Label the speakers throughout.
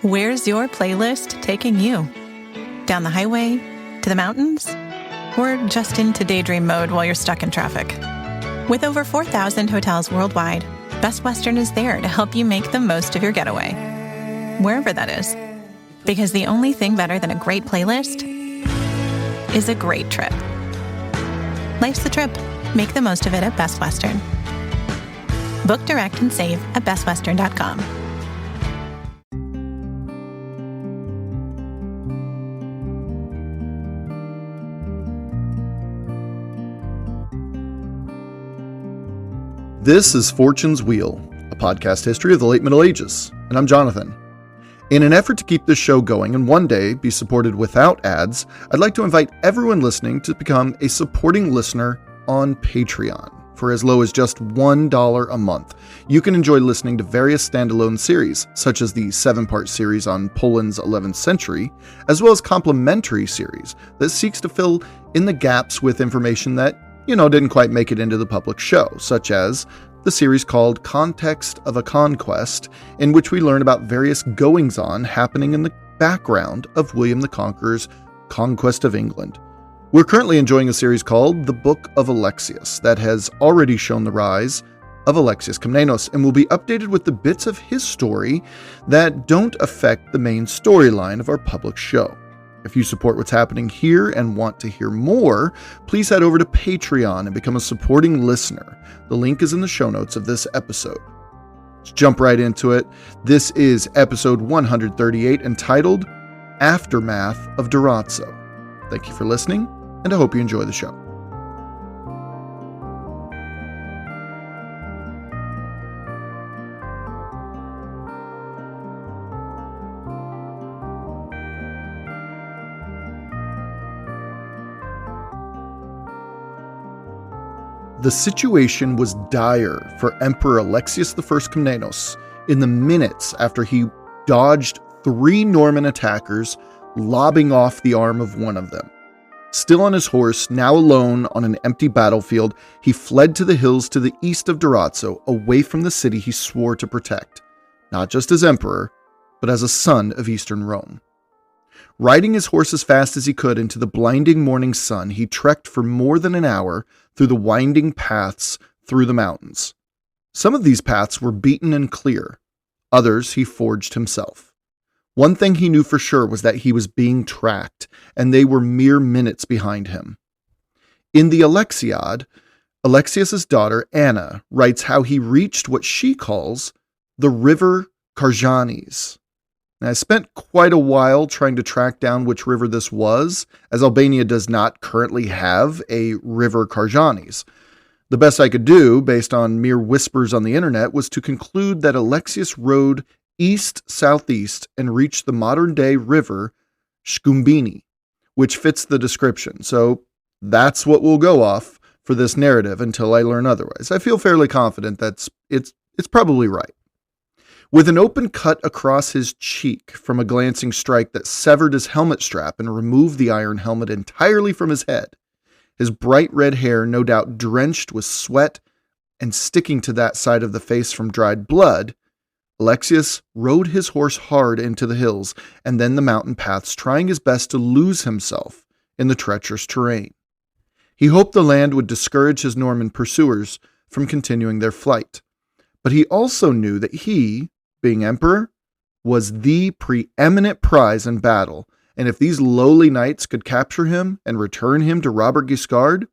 Speaker 1: Where's your playlist taking you? Down the highway? To the mountains? Or just into daydream mode while you're stuck in traffic? With over 4,000 hotels worldwide, Best Western is there to help you make the most of your getaway, wherever that is. Because the only thing better than a great playlist is a great trip. Life's the trip. Make the most of it at Best Western. Book direct and save at bestwestern.com.
Speaker 2: This is Fortune's Wheel, a podcast history of the late Middle Ages, and I'm Jonathan. In an effort to keep this show going and one day be supported without ads, I'd like to invite everyone listening to become a supporting listener on Patreon. For as low as just $1 a month, you can enjoy listening to various standalone series, such as the 7-part series on Poland's 11th century, as well as complimentary series that seeks to fill in the gaps with information that didn't quite make it into the public show, such as the series called Context of a Conquest, in which we learn about various goings-on happening in the background of William the Conqueror's conquest of England. We're currently enjoying a series called The Book of Alexios that has already shown the rise of Alexios Komnenos and will be updated with the bits of his story that don't affect the main storyline of our public show. If you support what's happening here and want to hear more, please head over to Patreon and become a supporting listener. The link is in the show notes of this episode. Let's jump right into it. This is episode 138, entitled Aftermath of Durazzo. Thank you for listening, and I hope you enjoy the show. The situation was dire for Emperor Alexios I Komnenos in the minutes after he dodged 3 Norman attackers, lobbing off the arm of one of them. Still on his horse, now alone on an empty battlefield, he fled to the hills to the east of Durazzo, away from the city he swore to protect, not just as emperor, but as a son of Eastern Rome. Riding his horse as fast as he could into the blinding morning sun, he trekked for more than an hour through the winding paths through the mountains. Some of these paths were beaten and clear. Others he forged himself. One thing he knew for sure was that he was being tracked, and they were mere minutes behind him. In the Alexiad, Alexios' daughter, Anna, writes how he reached what she calls the river Karjanis. Now, I spent quite a while trying to track down which river this was, as Albania does not currently have a river Karjanis. The best I could do, based on mere whispers on the internet, was to conclude that Alexios rode east-southeast and reached the modern-day river Shkumbini, which fits the description. So that's what we'll go off for this narrative until I learn otherwise. I feel fairly confident that it's probably right. With an open cut across his cheek from a glancing strike that severed his helmet strap and removed the iron helmet entirely from his head, his bright red hair no doubt drenched with sweat and sticking to that side of the face from dried blood, Alexios rode his horse hard into the hills and then the mountain paths, trying his best to lose himself in the treacherous terrain. He hoped the land would discourage his Norman pursuers from continuing their flight, but he also knew that he, being emperor, was the preeminent prize in battle, and if these lowly knights could capture him and return him to Robert Guiscard,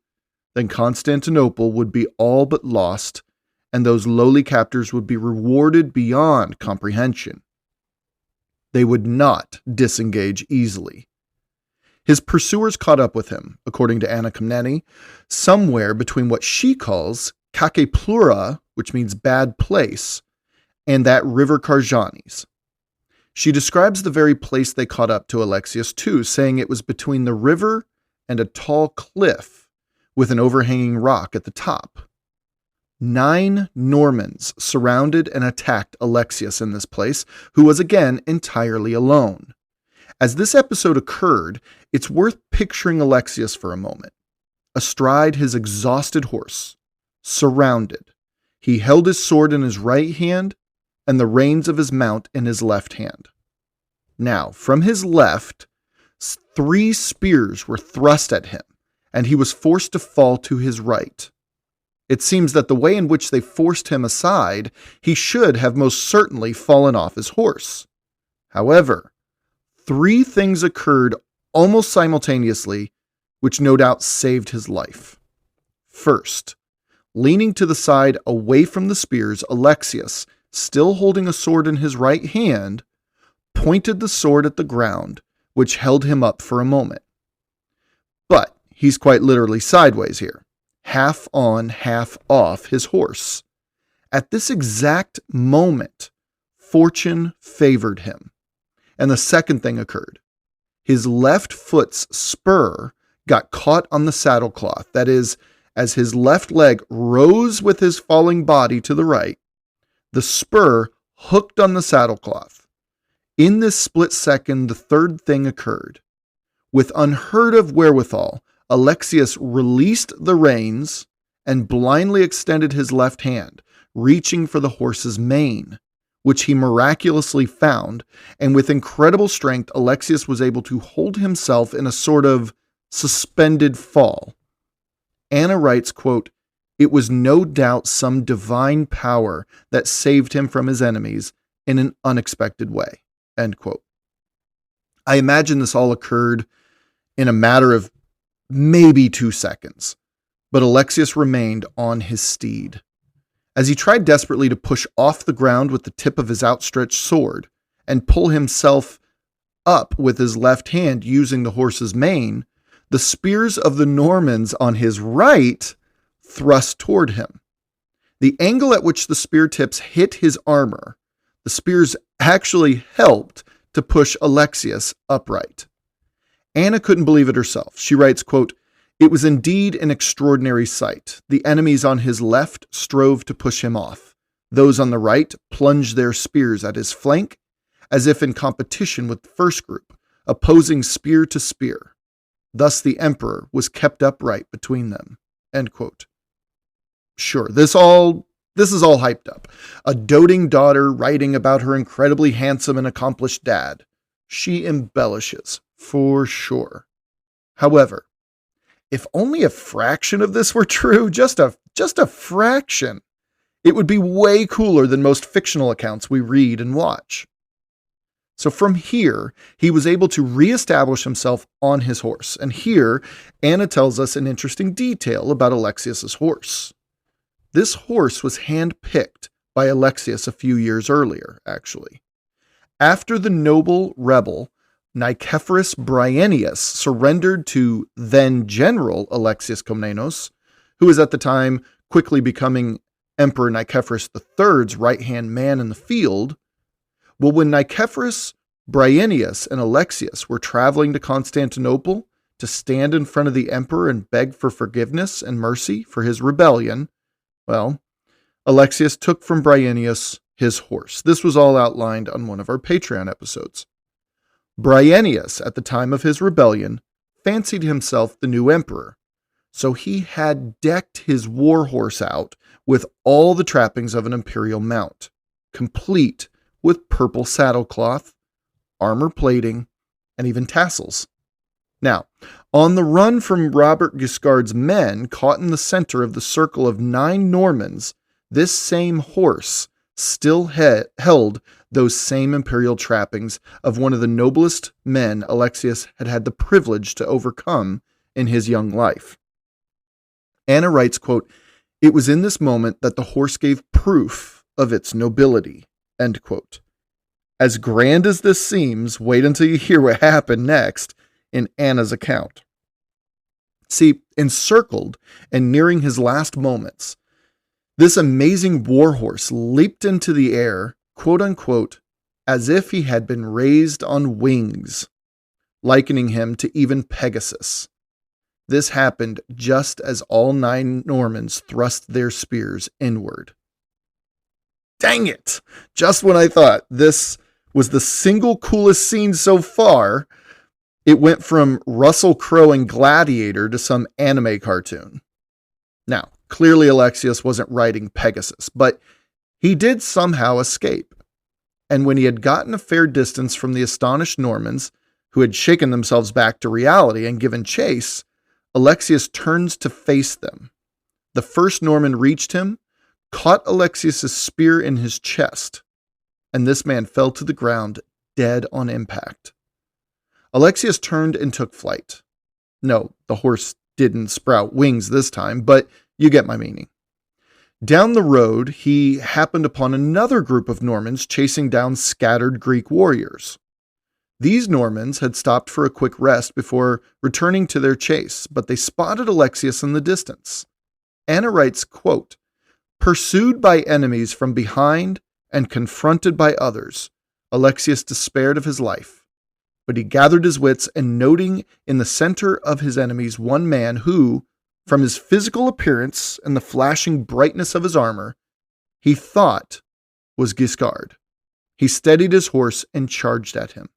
Speaker 2: then Constantinople would be all but lost, and those lowly captors would be rewarded beyond comprehension. They would not disengage easily. His pursuers caught up with him, according to Anna Komneni, somewhere between what she calls Kakeplura, which means bad place, and that river Karjanis. She describes the very place they caught up to Alexios too, saying it was between the river and a tall cliff with an overhanging rock at the top. 9 Normans surrounded and attacked Alexios in this place, who was again entirely alone. As this episode occurred, it's worth picturing Alexios for a moment. Astride his exhausted horse, surrounded, he held his sword in his right hand and the reins of his mount in his left hand. Now, from his left, 3 spears were thrust at him, and he was forced to fall to his right. It seems that the way in which they forced him aside, he should have most certainly fallen off his horse. However, 3 things occurred almost simultaneously, which no doubt saved his life. First, leaning to the side away from the spears, Alexios, still holding a sword in his right hand, pointed the sword at the ground, which held him up for a moment. But he's quite literally sideways here, half on, half off his horse. At this exact moment, fortune favored him. And the second thing occurred. His left foot's spur got caught on the saddlecloth. That is, as his left leg rose with his falling body to the right, the spur hooked on the saddlecloth. In this split second, the third thing occurred. With unheard of wherewithal, Alexios released the reins and blindly extended his left hand, reaching for the horse's mane, which he miraculously found, and with incredible strength, Alexios was able to hold himself in a sort of suspended fall. Anna writes, quote, "It was no doubt some divine power that saved him from his enemies in an unexpected way," end quote. I imagine this all occurred in a matter of maybe 2 seconds, but Alexios remained on his steed. As he tried desperately to push off the ground with the tip of his outstretched sword and pull himself up with his left hand using the horse's mane, the spears of the Normans on his right thrust toward him. The angle at which the spear tips hit his armor, the spears actually helped to push Alexios upright. Anna couldn't believe it herself. She writes, quote, "It was indeed an extraordinary sight. The enemies on his left strove to push him off. Those on the right plunged their spears at his flank, as if in competition with the first group, opposing spear to spear. Thus the emperor was kept upright between them," end quote. Sure, this is all hyped up. A doting daughter writing about her incredibly handsome and accomplished dad. She embellishes, for sure. However, if only a fraction of this were true, just a fraction, it would be way cooler than most fictional accounts we read and watch. So from here, he was able to reestablish himself on his horse. And here, Anna tells us an interesting detail about Alexios' horse. This horse was hand-picked by Alexios a few years earlier, actually. After the noble rebel Nicephorus Bryennius surrendered to then-General Alexios Komnenos, who was at the time quickly becoming Emperor Nicephorus III's right-hand man in the field. Well, when Nicephorus Bryennius and Alexios were traveling to Constantinople to stand in front of the emperor and beg for forgiveness and mercy for his rebellion, well, Alexios took from Bryennius his horse. This was all outlined on one of our Patreon episodes. Bryennius, at the time of his rebellion, fancied himself the new emperor, so he had decked his war horse out with all the trappings of an imperial mount, complete with purple saddlecloth, armor plating, and even tassels. Now, on the run from Robert Guiscard's men, caught in the center of the circle of 9 Normans, this same horse still held those same imperial trappings of one of the noblest men Alexios had had the privilege to overcome in his young life. Anna writes, quote, "It was in this moment that the horse gave proof of its nobility," end quote. As grand as this seems, wait until you hear what happened next in Anna's account. See, encircled and nearing his last moments, this amazing warhorse leaped into the air, quote unquote, as if he had been raised on wings, likening him to even Pegasus. This happened just as all 9 Normans thrust their spears inward. Dang it! Just when I thought this was the single coolest scene so far, it went from Russell Crowe and Gladiator to some anime cartoon. Now, clearly Alexios wasn't riding Pegasus, but he did somehow escape. and when he had gotten a fair distance from the astonished Normans, who had shaken themselves back to reality and given chase, Alexius turns to face them. The first Norman reached him, caught Alexius's spear in his chest, and this man fell to the ground, dead on impact. Alexius turned and took flight. No, the horse didn't sprout wings this time, but you get my meaning. Down the road, he happened upon another group of Normans chasing down scattered Greek warriors. These Normans had stopped for a quick rest before returning to their chase, but they spotted Alexius in the distance. Anna writes, quote, "Pursued by enemies from behind and confronted by others, Alexius despaired of his life. But he gathered his wits, and noting in the center of his enemies one man who, from his physical appearance and the flashing brightness of his armor, he thought was Guiscard. He steadied his horse and charged at him.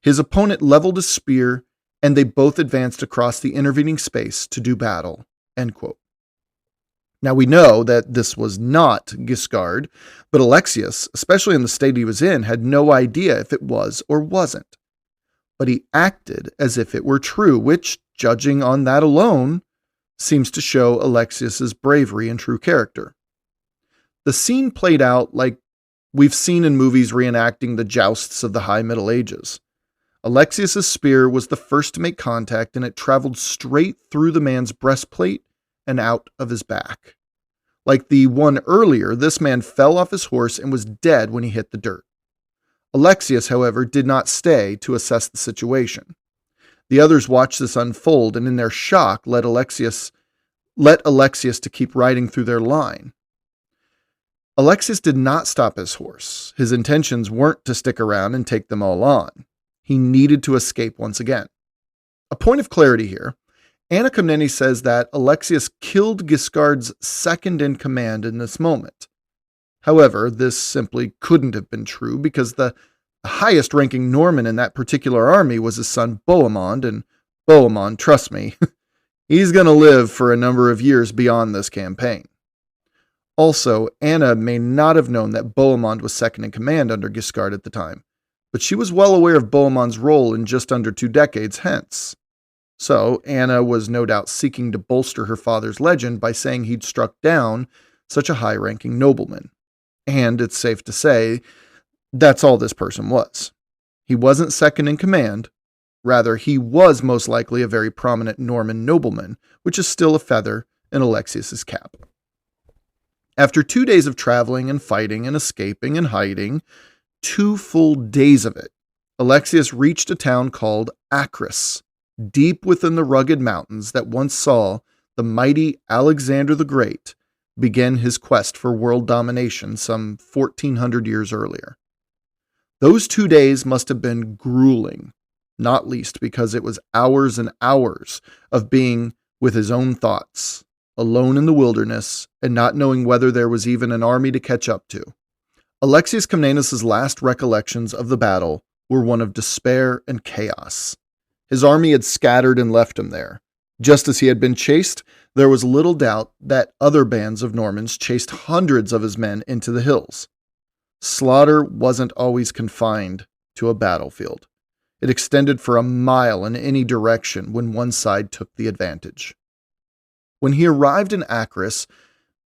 Speaker 2: His opponent leveled his spear, and they both advanced across the intervening space to do battle." End quote. Now we know that this was not Guiscard, but Alexius, especially in the state he was in, had no idea if it was or wasn't. But he acted as if it were true, which, judging on that alone, seems to show Alexius's bravery and true character. The scene played out like we've seen in movies reenacting the jousts of the High Middle Ages. Alexius's spear was the first to make contact, and it traveled straight through the man's breastplate and out of his back. Like the one earlier, this man fell off his horse and was dead when he hit the dirt. Alexius, however, did not stay to assess the situation. The others watched this unfold, and in their shock let Alexius to keep riding through their line. Alexius did not stop his horse. His intentions weren't to stick around and take them all on. He needed to escape once again. A point of clarity here. Anna Komnenos says that Alexius killed Guiscard's second in command in this moment. However, this simply couldn't have been true because the highest-ranking Norman in that particular army was his son Bohemond, and Bohemond, trust me, he's going to live for a number of years beyond this campaign. Also, Anna may not have known that Bohemond was second in command under Guiscard at the time, but she was well aware of Bohemond's role in just under 2 decades hence. So, Anna was no doubt seeking to bolster her father's legend by saying he'd struck down such a high-ranking nobleman. And it's safe to say that's all this person was. He wasn't second in command. Rather, he was most likely a very prominent Norman nobleman, which is still a feather in Alexius's cap. After 2 days of traveling and fighting and escaping and hiding, 2 full days of it, Alexius reached a town called Acris, deep within the rugged mountains that once saw the mighty Alexander the Great begin his quest for world domination some 1400 years earlier. Those 2 days must have been grueling, not least because it was hours and hours of being with his own thoughts, alone in the wilderness, and not knowing whether there was even an army to catch up to. Alexios Komnenos' last recollections of the battle were one of despair and chaos. His army had scattered and left him there. Just as he had been chased, there was little doubt that other bands of Normans chased hundreds of his men into the hills. Slaughter wasn't always confined to a battlefield. It extended for a mile in any direction when one side took the advantage. When he arrived in Acris,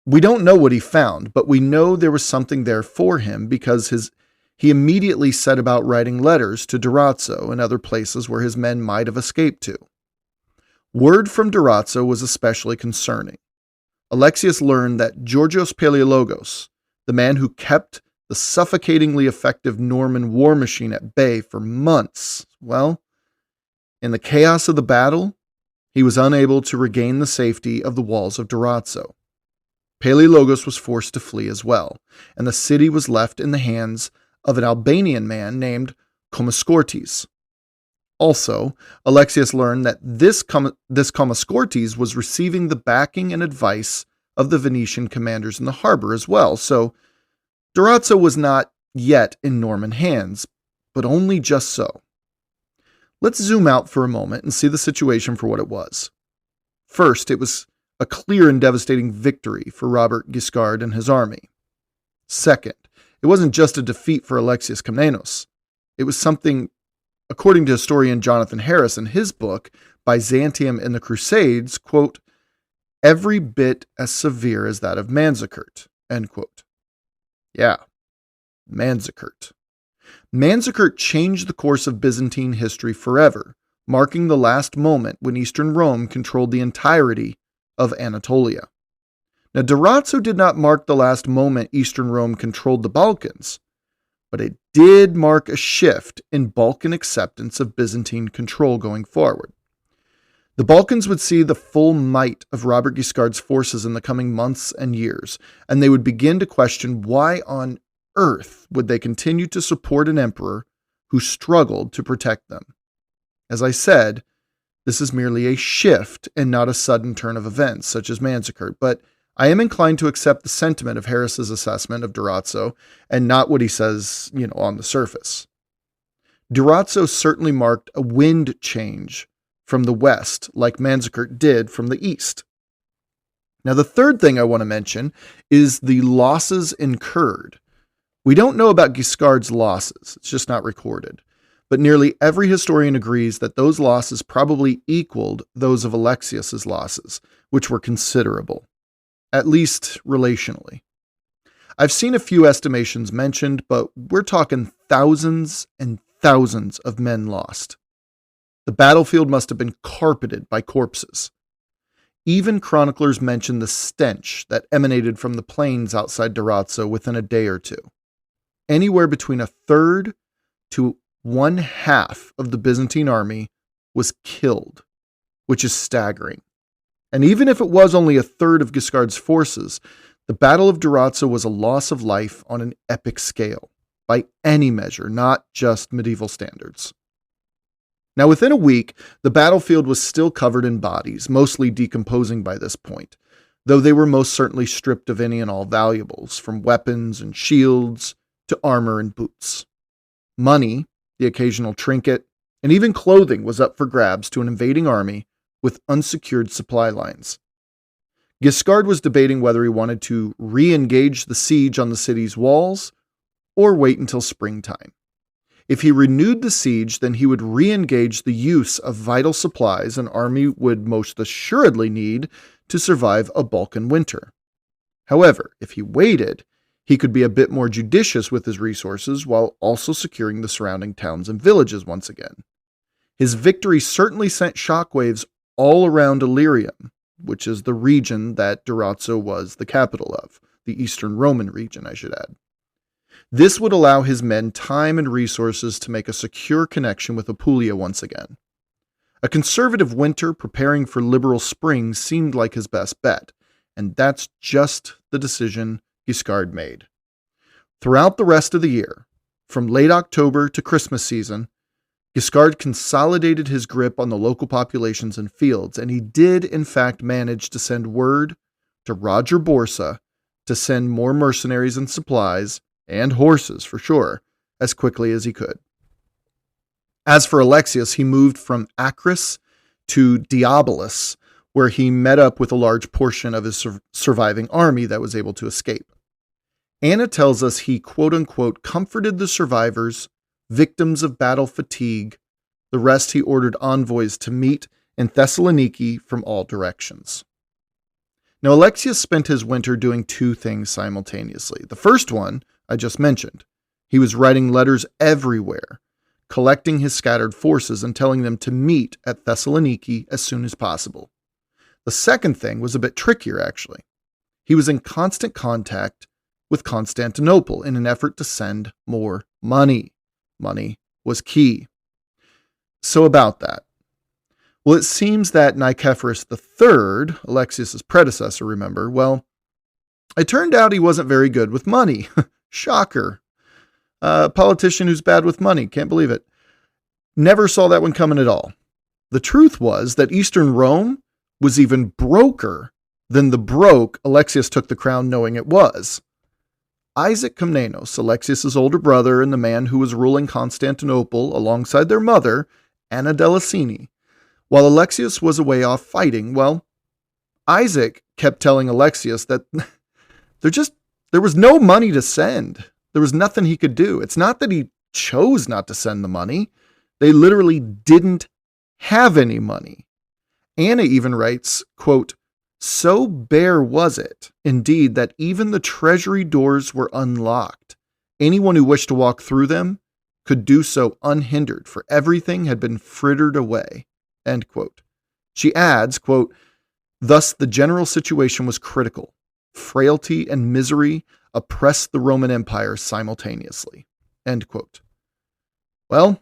Speaker 2: we don't know what he found, but we know there was something there for him because he immediately set about writing letters to Durazzo and other places where his men might have escaped to. Word from Durazzo was especially concerning. Alexius learned that Georgios Palaiologos, the man who kept the suffocatingly effective Norman war machine at bay for months, well, in the chaos of the battle, he was unable to regain the safety of the walls of Durazzo. Palaiologos was forced to flee as well, and the city was left in the hands of an Albanian man named Commascortes. Also, Alexius learned that this Commascortes was receiving the backing and advice of the Venetian commanders in the harbor as well, so Durazzo was not yet in Norman hands, but only just so. Let's zoom out for a moment and see the situation for what it was. First, it was a clear and devastating victory for Robert Guiscard and his army. Second, It wasn't just a defeat for Alexios Komnenos. It was something, according to historian Jonathan Harris in his book, Byzantium and the Crusades, quote, every bit as severe as that of Manzikert, end quote. Yeah, Manzikert. Manzikert changed the course of Byzantine history forever, marking the last moment when Eastern Rome controlled the entirety of Anatolia. Now, Durazzo did not mark the last moment Eastern Rome controlled the Balkans, but it did mark a shift in Balkan acceptance of Byzantine control going forward. The Balkans would see the full might of Robert Guiscard's forces in the coming months and years, and they would begin to question why on earth would they continue to support an emperor who struggled to protect them. As I said, this is merely a shift and not a sudden turn of events, such as Manzikert, but I am inclined to accept the sentiment of Harris's assessment of Durazzo and not what he says, on the surface. Durazzo certainly marked a wind change from the west, like Manzikert did from the east. Now, the third thing I want to mention is the losses incurred. We don't know about Guiscard's losses, it's just not recorded, but nearly every historian agrees that those losses probably equaled those of Alexios's losses, which were considerable, at least relationally. I've seen a few estimations mentioned, but we're talking thousands and thousands of men lost. The battlefield must have been carpeted by corpses. Even chroniclers mention the stench that emanated from the plains outside Durazzo within a day or two. Anywhere between a third to one half of the Byzantine army was killed, which is staggering. And even if it was only a third of Guiscard's forces, the Battle of Durazzo was a loss of life on an epic scale, by any measure, not just medieval standards. Now, within a week, the battlefield was still covered in bodies, mostly decomposing by this point, though they were most certainly stripped of any and all valuables, from weapons and shields to armor and boots. Money, the occasional trinket, and even clothing was up for grabs to an invading army with unsecured supply lines. Guiscard was debating whether he wanted to re-engage the siege on the city's walls or wait until springtime. If he renewed the siege, then he would re-engage the use of vital supplies an army would most assuredly need to survive a Balkan winter. However, if he waited, he could be a bit more judicious with his resources while also securing the surrounding towns and villages once again. His victory certainly sent shockwaves all around Illyrium, which is the region that Durazzo was the capital of, the Eastern Roman region, I should add. This would allow his men time and resources to make a secure connection with Apulia once again. A conservative winter preparing for liberal spring seemed like his best bet, and that's just the decision Guiscard made. Throughout the rest of the year, from late October to Christmas season, Guiscard consolidated his grip on the local populations and fields, and he did in fact manage to send word to Roger Borsa to send more mercenaries and supplies, and horses for sure, as quickly as he could. As for Alexios, he moved from Acris to Diabolus, where he met up with a large portion of his surviving army that was able to escape. Anna tells us he quote-unquote comforted the survivors, victims of battle fatigue. The rest he ordered envoys to meet in Thessaloniki from all directions. Now, Alexios spent his winter doing two things simultaneously. The first one, I just mentioned. He was writing letters everywhere, collecting his scattered forces and telling them to meet at Thessaloniki as soon as possible. The second thing was a bit trickier, actually. He was in constant contact with Constantinople in an effort to send more money. Money was key. So about that. Well, it seems that Nicephorus III, Alexios' predecessor, remember, well, it turned out he wasn't very good with money. Shocker. A politician who's bad with money. Can't believe it. Never saw that one coming at all. The truth was that Eastern Rome was even broker than the broke Alexios took the crown knowing it was. Isaac Komnenos, Alexios' older brother and the man who was ruling Constantinople alongside their mother, Anna Delicini, while Alexios was away off fighting, well, Isaac kept telling Alexios that there was no money to send. There was nothing he could do. It's not that he chose not to send the money. They literally didn't have any money. Anna even writes, quote, "So bare was it, indeed, that even the treasury doors were unlocked. Anyone who wished to walk through them could do so unhindered, for everything had been frittered away." End quote. She adds, quote, "Thus the general situation was critical. Frailty and misery oppressed the Roman Empire simultaneously." End quote. Well,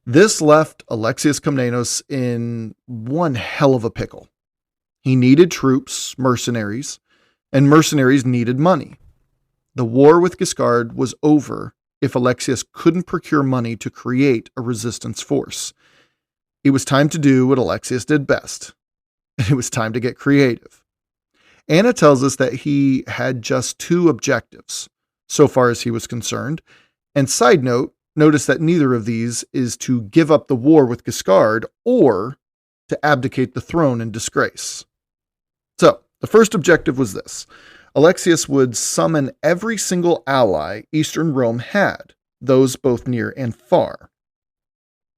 Speaker 2: this left Alexios Komnenos in one hell of a pickle. He needed troops, mercenaries, and mercenaries needed money. The war with Guiscard was over if Alexios couldn't procure money to create a resistance force. It was time to do what Alexios did best. It was time to get creative. Anna tells us that he had just two objectives, so far as he was concerned. And side note, notice that neither of these is to give up the war with Guiscard or to abdicate the throne in disgrace. So, the first objective was this. Alexios would summon every single ally Eastern Rome had, those both near and far.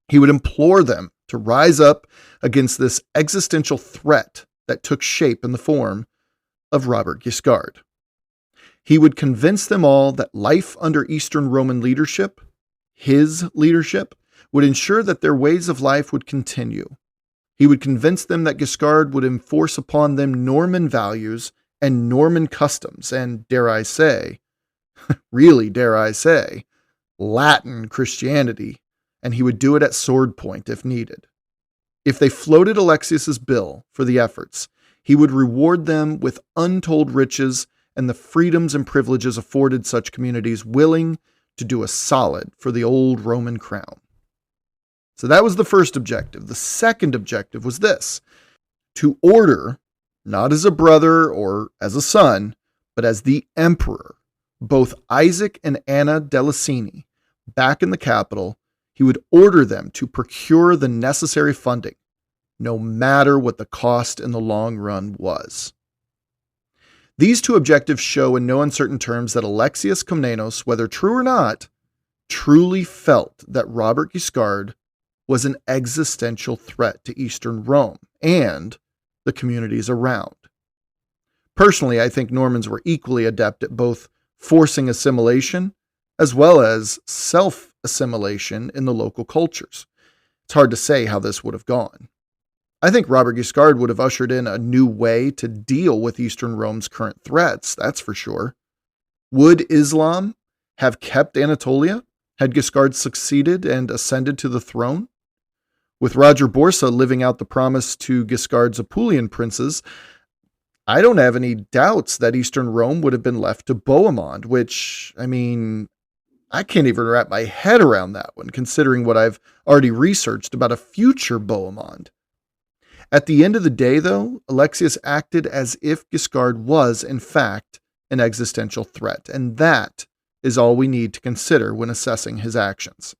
Speaker 2: He would implore them to rise up against this existential threat that took shape in the form of Robert Guiscard. He would convince them all that life under Eastern Roman leadership, his leadership, would ensure that their ways of life would continue. He would convince them that Guiscard would enforce upon them Norman values and Norman customs, and dare I say, really dare I say, Latin Christianity, and he would do it at sword point if needed. If they floated Alexios's bill for the efforts, he would reward them with untold riches and the freedoms and privileges afforded such communities willing to do a solid for the old Roman crown. So that was the first objective. The second objective was this: to order, not as a brother or as a son, but as the emperor, both Isaac and Anna Delicini back in the capital. He would order them to procure the necessary funding, no matter what the cost in the long run was. These two objectives show in no uncertain terms that Alexios Komnenos, whether true or not, truly felt that Robert Guiscard was an existential threat to Eastern Rome and the communities around. Personally, I think Normans were equally adept at both forcing assimilation as well as self-assimilation in the local cultures. It's hard to say how this would have gone. I think Robert Guiscard would have ushered in a new way to deal with Eastern Rome's current threats, that's for sure. Would Islam have kept Anatolia had Guiscard succeeded and ascended to the throne? With Roger Borsa living out the promise to Guiscard's Apulian princes, I don't have any doubts that Eastern Rome would have been left to Bohemond, which, I can't even wrap my head around that one, considering what I've already researched about a future Bohemond. At the end of the day, though, Alexios acted as if Guiscard was, in fact, an existential threat, and that is all we need to consider when assessing his actions.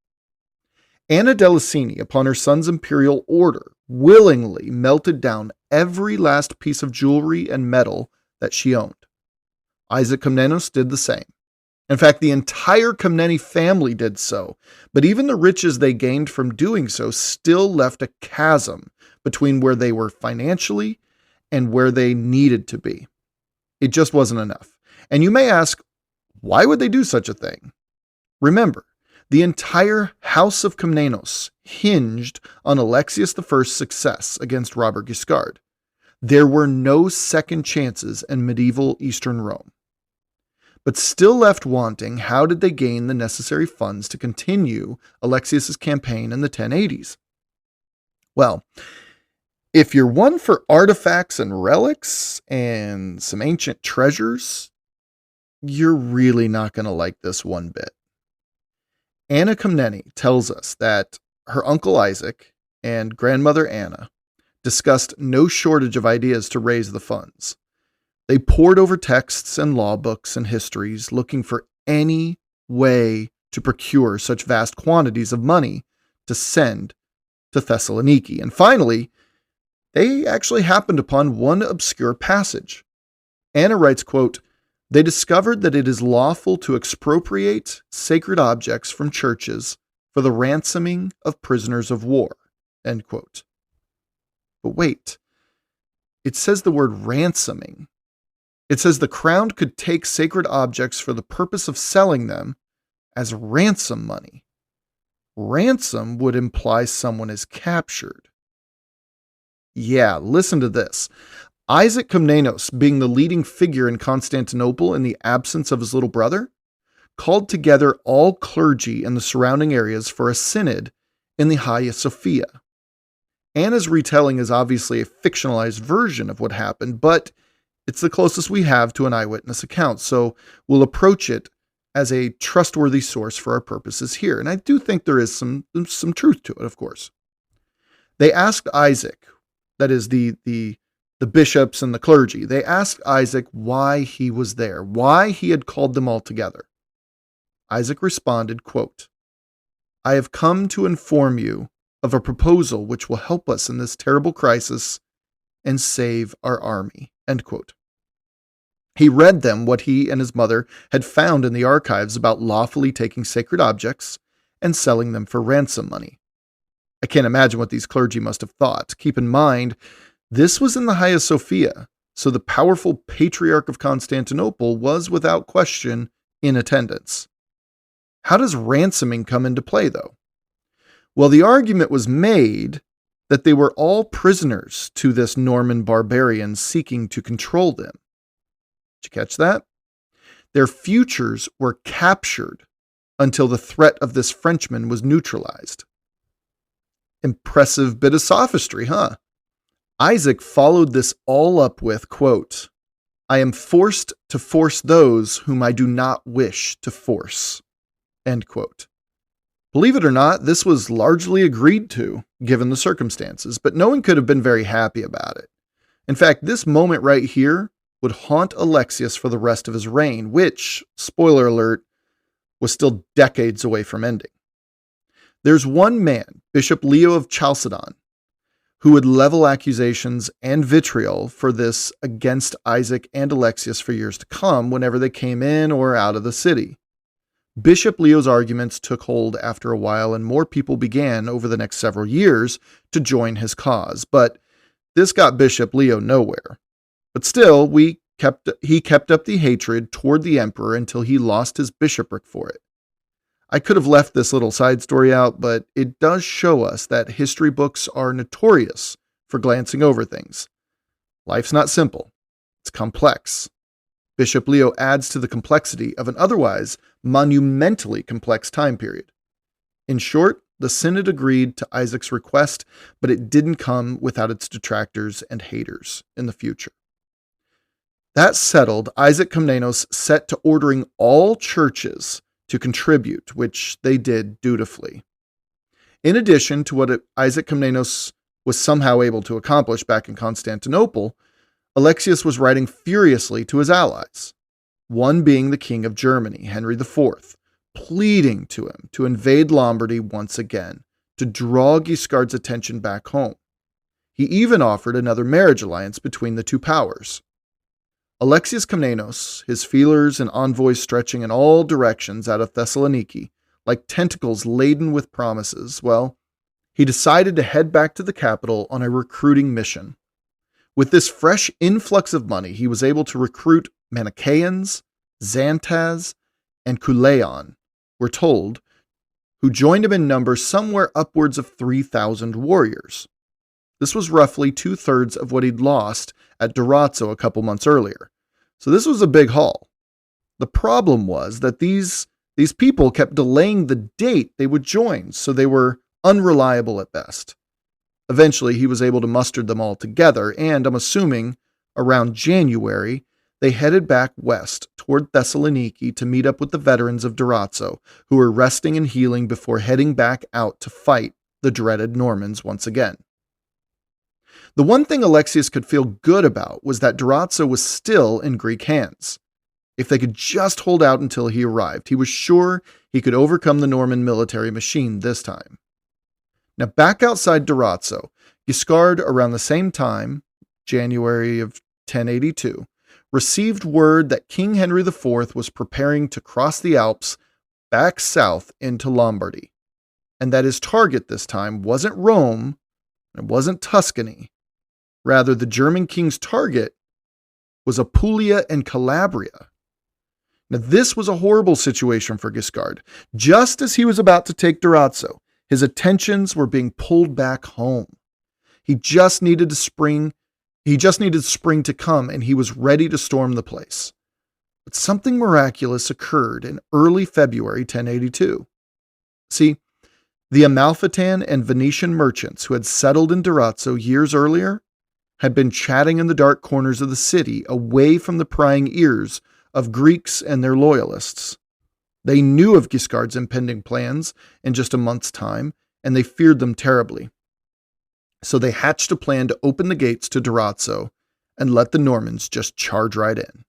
Speaker 2: Anna Delicini, upon her son's imperial order, willingly melted down every last piece of jewelry and metal that she owned. Isaac Komnenos did the same. In fact, the entire Komneni family did so, but even the riches they gained from doing so still left a chasm between where they were financially and where they needed to be. It just wasn't enough. And you may ask, why would they do such a thing? Remember, the entire House of Komnenos hinged on Alexios I's success against Robert Guiscard. There were no second chances in medieval Eastern Rome. But still left wanting, how did they gain the necessary funds to continue Alexios' campaign in the 1080s? Well, if you're one for artifacts and relics and some ancient treasures, you're really not going to like this one bit. Anna Komneni tells us that her uncle Isaac and grandmother Anna discussed no shortage of ideas to raise the funds. They pored over texts and law books and histories, looking for any way to procure such vast quantities of money to send to Thessaloniki. And finally, they actually happened upon one obscure passage. Anna writes, quote, They discovered that it is lawful to expropriate sacred objects from churches for the ransoming of prisoners of war. End quote. But wait, it says the word ransoming. It says the crown could take sacred objects for the purpose of selling them as ransom money. Ransom would imply someone is captured. Yeah, listen to this. Isaac Komnenos, being the leading figure in Constantinople in the absence of his little brother, called together all clergy in the surrounding areas for a synod in the Hagia Sophia. Anna's retelling is obviously a fictionalized version of what happened, but it's the closest we have to an eyewitness account, so we'll approach it as a trustworthy source for our purposes here. And I do think there is some truth to it, of course. They asked Isaac, that is the bishops and the clergy, they asked Isaac why he was there, why he had called them all together. Isaac responded, quote, "I have come to inform you of a proposal which will help us in this terrible crisis and save our army." End quote. He read them what he and his mother had found in the archives about lawfully taking sacred objects and selling them for ransom money. I can't imagine what these clergy must have thought. Keep in mind, this was in the Hagia Sophia, so the powerful Patriarch of Constantinople was without question in attendance. How does ransoming come into play, though? Well, the argument was made that they were all prisoners to this Norman barbarian seeking to control them. Did you catch that? Their futures were captured until the threat of this Frenchman was neutralized. Impressive bit of sophistry, huh? Isaac followed this all up with, quote, "I am forced to force those whom I do not wish to force." End quote. Believe it or not, this was largely agreed to, given the circumstances, but no one could have been very happy about it. In fact, this moment right here would haunt Alexius for the rest of his reign, which, spoiler alert, was still decades away from ending. There's one man, Bishop Leo of Chalcedon, who would level accusations and vitriol for this against Isaac and Alexius for years to come whenever they came in or out of the city. Bishop Leo's arguments took hold after a while, and more people began over the next several years to join his cause, but this got Bishop Leo nowhere. But still, he kept up the hatred toward the emperor until he lost his bishopric for it. I could have left this little side story out, but it does show us that history books are notorious for glancing over things. Life's not simple. It's complex. Bishop Leo adds to the complexity of an otherwise monumentally complex time period. In short, the synod agreed to Isaac's request, but it didn't come without its detractors and haters in the future. That settled, Isaac Komnenos set to ordering all churches to contribute, which they did dutifully. In addition to what Isaac Komnenos was somehow able to accomplish back in Constantinople, Alexius was writing furiously to his allies, one being the King of Germany, Henry IV, pleading to him to invade Lombardy once again, to draw Guiscard's attention back home. He even offered another marriage alliance between the two powers. Alexius Komnenos, his feelers and envoys stretching in all directions out of Thessaloniki, like tentacles laden with promises, well, he decided to head back to the capital on a recruiting mission. With this fresh influx of money, he was able to recruit Manichaeans, Xanthas, and Kuleon, we're told, who joined him in number somewhere upwards of 3,000 warriors. This was roughly 2/3 of what he'd lost at Durazzo a couple months earlier. So this was a big haul. The problem was that these people kept delaying the date they would join, so they were unreliable at best. Eventually, he was able to muster them all together, and I'm assuming around January, they headed back west toward Thessaloniki to meet up with the veterans of Durazzo, who were resting and healing before heading back out to fight the dreaded Normans once again. The one thing Alexius could feel good about was that Durazzo was still in Greek hands. If they could just hold out until he arrived, he was sure he could overcome the Norman military machine this time. Now, back outside Durazzo, Guiscard, around the same time, January of 1082, received word that King Henry IV was preparing to cross the Alps back south into Lombardy, and that his target this time wasn't Rome, it wasn't Tuscany. Rather, the German king's target was Apulia and Calabria. Now, this was a horrible situation for Guiscard. Just as he was about to take Durazzo, his attentions were being pulled back home. He just needed spring to come, and he was ready to storm the place. But something miraculous occurred in early February 1082. See, the Amalfitan and Venetian merchants who had settled in Durazzo years earlier had been chatting in the dark corners of the city away from the prying ears of Greeks and their loyalists. They knew of Guiscard's impending plans in just a month's time, and they feared them terribly. So they hatched a plan to open the gates to Durazzo and let the Normans just charge right in.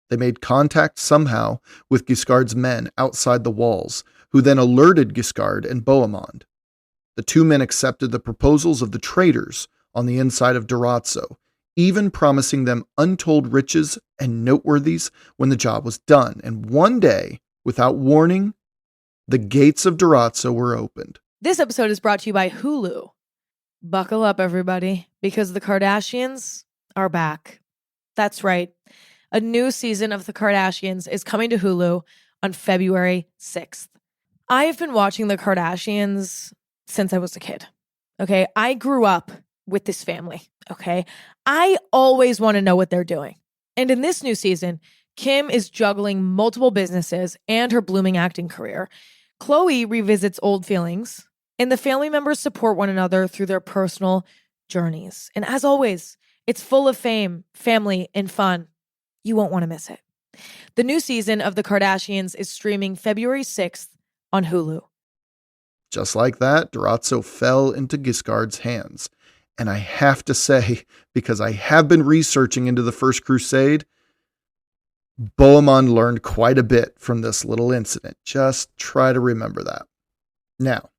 Speaker 2: They made contact somehow with Guiscard's men outside the walls, who then alerted Guiscard and Bohemond. The two men accepted the proposals of the traders on the inside of Durazzo, even promising them untold riches and noteworthies when the job was done. And one day, without warning, the gates of Durazzo were opened.
Speaker 3: This episode is brought to you by Hulu. Buckle up, everybody, because the Kardashians are back. That's right. A new season of The Kardashians is coming to Hulu on February 6th. I have been watching The Kardashians since I was a kid. Okay, I grew up with this family. Okay, I always want to know what they're doing. And in this new season, Kim is juggling multiple businesses and her blooming acting career. Khloe revisits old feelings, and the family members support one another through their personal journeys. And as always, it's full of fame, family, and fun. You won't want to miss it. The new season of The Kardashians is streaming February 6th on Hulu.
Speaker 2: Just like that, Durazzo fell into Guiscard's hands. And I have to say, because I have been researching into the First Crusade, Bohemond learned quite a bit from this little incident. Just try to remember that. Now,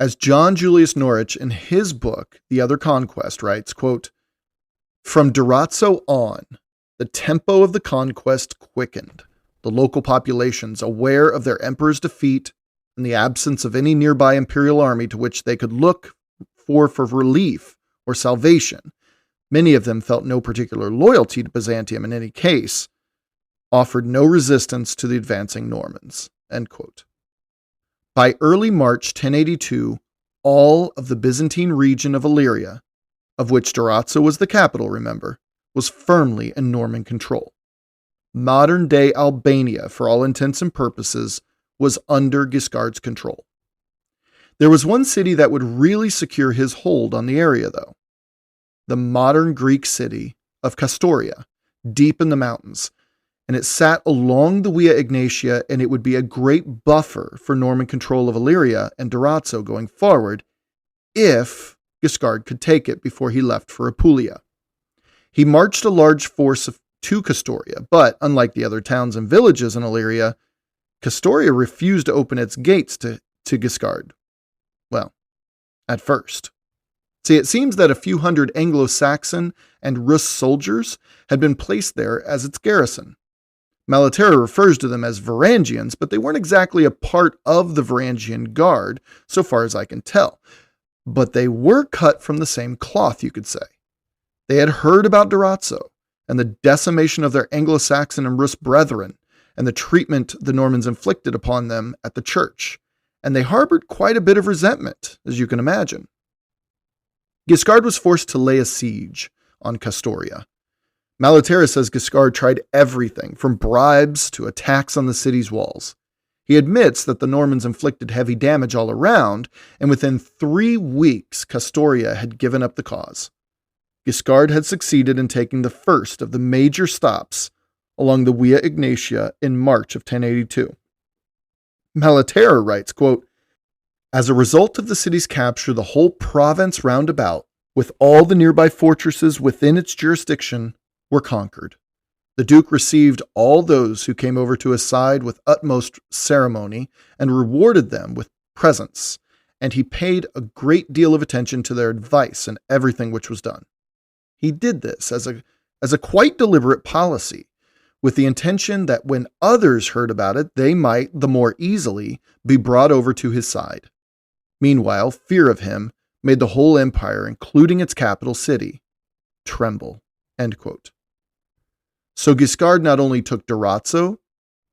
Speaker 2: as John Julius Norwich in his book, The Other Conquest, writes, quote, "From Durazzo on, the tempo of the conquest quickened. The local populations, aware of their emperor's defeat and the absence of any nearby imperial army to which they could look for relief or salvation, many of them felt no particular loyalty to Byzantium in any case, offered no resistance to the advancing Normans." End quote. By early March 1082, all of the Byzantine region of Illyria, of which Durazzo was the capital, remember, was firmly in Norman control. Modern-day Albania, for all intents and purposes, was under Guiscard's control. There was one city that would really secure his hold on the area, though. The modern Greek city of Kastoria, deep in the mountains, and it sat along the Via Egnatia, and it would be a great buffer for Norman control of Illyria and Durazzo going forward if Guiscard could take it before he left for Apulia. He marched a large force to Kastoria, but unlike the other towns and villages in Illyria, Kastoria refused to open its gates to Guiscard. Well, at first. See, it seems that a few hundred Anglo-Saxon and Rus soldiers had been placed there as its garrison. Malaterra refers to them as Varangians, but they weren't exactly a part of the Varangian Guard, so far as I can tell. But they were cut from the same cloth, you could say. They had heard about Durazzo and the decimation of their Anglo-Saxon and Rus brethren and the treatment the Normans inflicted upon them at the church, and they harbored quite a bit of resentment, as you can imagine. Guiscard was forced to lay a siege on Kastoria. Malaterra says Guiscard tried everything, from bribes to attacks on the city's walls. He admits that the Normans inflicted heavy damage all around, and within 3 weeks, Kastoria had given up the cause. Guiscard had succeeded in taking the first of the major stops along the Via Egnatia in March of 1082. Malaterra writes, quote, "As a result of the city's capture, the whole province round about, with all the nearby fortresses within its jurisdiction, were conquered. The Duke received all those who came over to his side with utmost ceremony and rewarded them with presents, and he paid a great deal of attention to their advice in everything which was done. He did this as a as a quite deliberate policy, with the intention that when others heard about it, they might, the more easily, be brought over to his side. Meanwhile, fear of him made the whole empire, including its capital city, tremble. End quote. So Guiscard not only took Durazzo,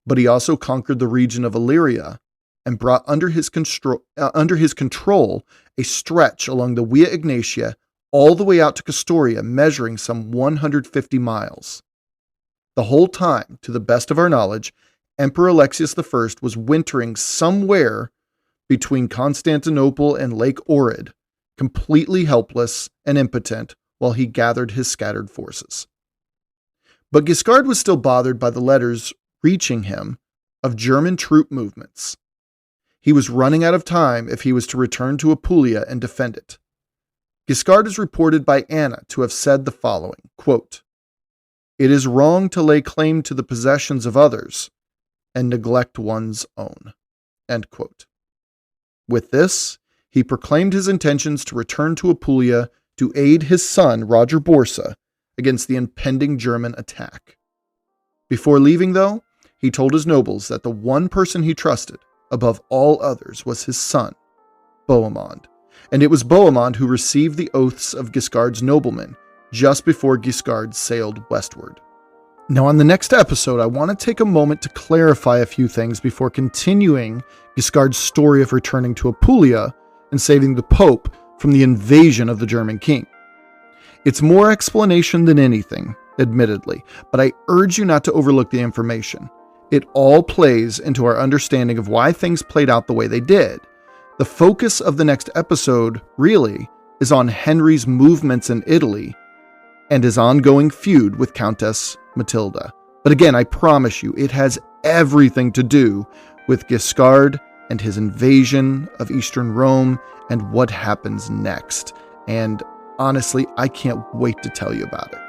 Speaker 2: but he also conquered the region of Illyria and brought under his control a stretch along the Via Egnatia all the way out to Castoria, measuring some 150 miles. The whole time, to the best of our knowledge, Emperor Alexios I was wintering somewhere between Constantinople and Lake Ohrid, completely helpless and impotent while he gathered his scattered forces. But Guiscard was still bothered by the letters reaching him of German troop movements. He was running out of time if he was to return to Apulia and defend it. Guiscard is reported by Anna to have said the following, quote, "It is wrong to lay claim to the possessions of others and neglect one's own." End quote. With this, he proclaimed his intentions to return to Apulia to aid his son, Roger Borsa, against the impending German attack. Before leaving, though, he told his nobles that the one person he trusted above all others was his son, Bohemond, and it was Bohemond who received the oaths of Guiscard's noblemen just before Guiscard sailed westward. Now, on the next episode, I want to take a moment to clarify a few things before continuing Guiscard's story of returning to Apulia and saving the Pope from the invasion of the German king. It's more explanation than anything, admittedly, but I urge you not to overlook the information. It all plays into our understanding of why things played out the way they did. The focus of the next episode, really, is on Henry's movements in Italy and his ongoing feud with Countess Matilda. But again, I promise you, it has everything to do with Guiscard and his invasion of Eastern Rome and what happens next. And honestly, I can't wait to tell you about it.